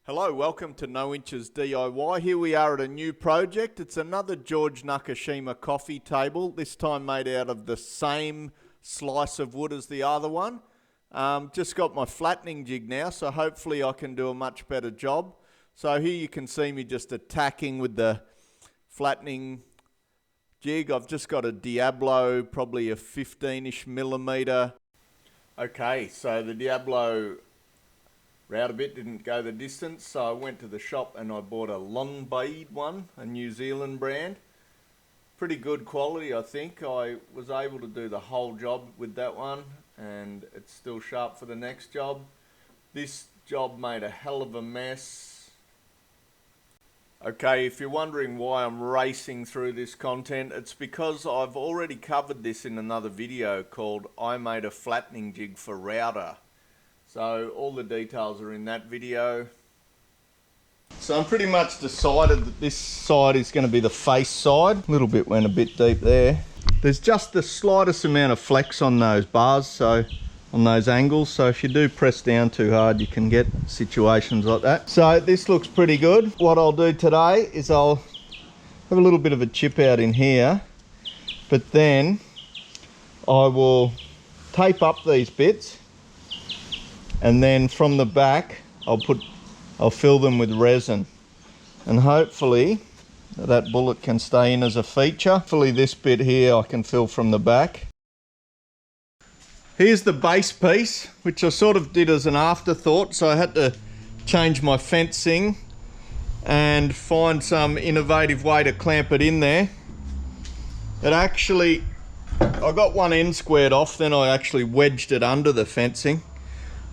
Hello, welcome to No Inches DIY. Here we are at a new project. It's another George Nakashima coffee table, this time made out of the same slice of wood as the other one. Just got my flattening jig now, so hopefully I can do a much better job. So here you can see me just attacking with the flattening jig. I've just got a Diablo, probably a 15-ish millimeter. Okay, so the Diablo router bit didn't go the distance, so I went to the shop and I bought a long bead one, a New Zealand brand. Pretty good quality, I think. I was able to do the whole job with that one, and it's still sharp for the next job. This job made a hell of a mess. Okay, if you're wondering why I'm racing through this content, it's because I've already covered this in another video called I Made a Flattening Jig for Router. So all the details are in that video. So I'm pretty much decided that this side is going to be the face side. A little bit went a bit deep there. There's just the slightest amount of flex on those bars, so on those angles. So if you do press down too hard, you can get situations like that. So this looks pretty good. What I'll do today is I'll have a little bit of a chip out in here, but then I will tape up these bits. And then from the back, I'll fill them with resin. And hopefully that bullet can stay in as a feature. Hopefully this bit here I can fill from the back. Here's the base piece, which I sort of did as an afterthought. So I had to change my fencing and find some innovative way to clamp it in there. It actually, I got one end squared off, then I actually wedged it under the fencing.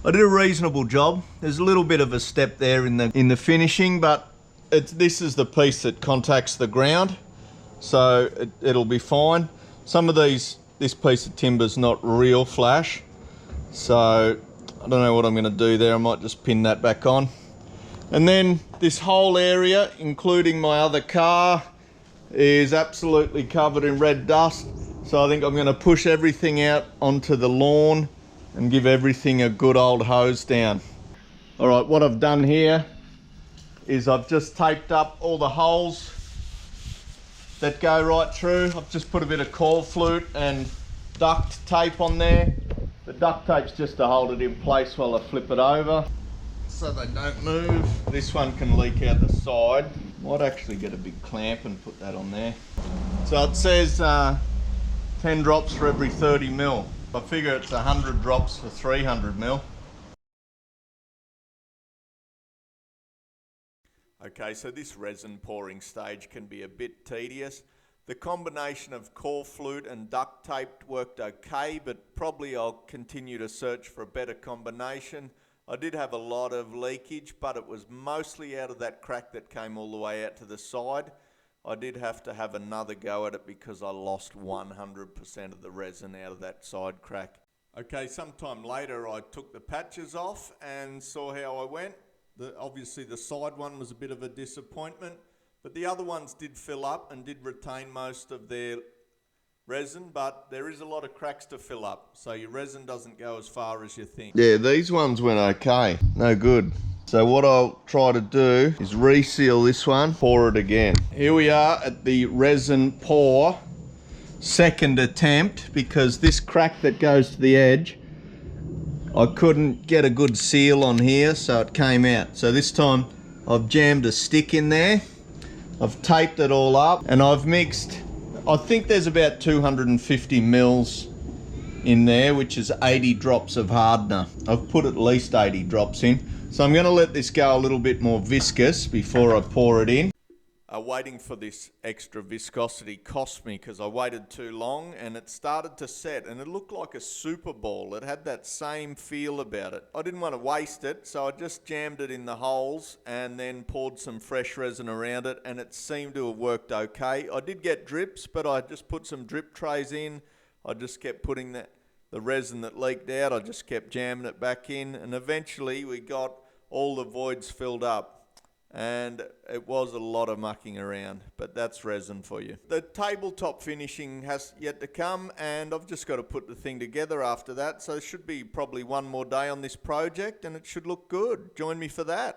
I did a reasonable job. There's a little bit of a step there in the finishing, but this is the piece that contacts the ground, so it'll be fine. Some of this piece of timber's not real flash, so I don't know what I'm going to do there. I might just pin that back on. And then this whole area, including my other car, is absolutely covered in red dust, so I think I'm going to push everything out onto the lawn and give everything a good old hose down. All right, what I've done here is I've just taped up all the holes that go right through. I've just put a bit of coil flute and duct tape on there. The duct tape's just to hold it in place while I flip it over so they don't move. This one can leak out the side. Might actually get a big clamp and put that on there. So it says 10 drops for every 30 mil. I figure it's 100 drops for 300 mil. Okay, so this resin pouring stage can be a bit tedious. The combination of coil flute and duct tape worked okay, but probably I'll continue to search for a better combination. I did have a lot of leakage, but it was mostly out of that crack that came all the way out to the side. I did have to have another go at it because I lost 100% of the resin out of that side crack. Okay, sometime later I took the patches off and saw how I went. Obviously the side one was a bit of a disappointment, but the other ones did fill up and did retain most of their resin, but there is a lot of cracks to fill up, so your resin doesn't go as far as you think. Yeah, these ones went okay, no good. So what I'll try to do is reseal this one, pour it again. Here we are at the resin pour, second attempt, because this crack that goes to the edge, I couldn't get a good seal on here, so it came out. So this time I've jammed a stick in there, I've taped it all up, and I've mixed, I think there's about 250 mils in there, which is 80 drops of hardener. I've put at least 80 drops in. So I'm going to let this go a little bit more viscous before I pour it in. Waiting for this extra viscosity cost me because I waited too long and it started to set and it looked like a super ball. It had that same feel about it. I didn't want to waste it, so I just jammed it in the holes and then poured some fresh resin around it, and it seemed to have worked okay. I did get drips, but I just put some drip trays in. I just kept putting the resin that leaked out, I just kept jamming it back in, and eventually we got all the voids filled up, and it was a lot of mucking around, but that's resin for you. The tabletop finishing has yet to come, and I've just got to put the thing together after that, so it should be probably one more day on this project and it should look good. Join me for that.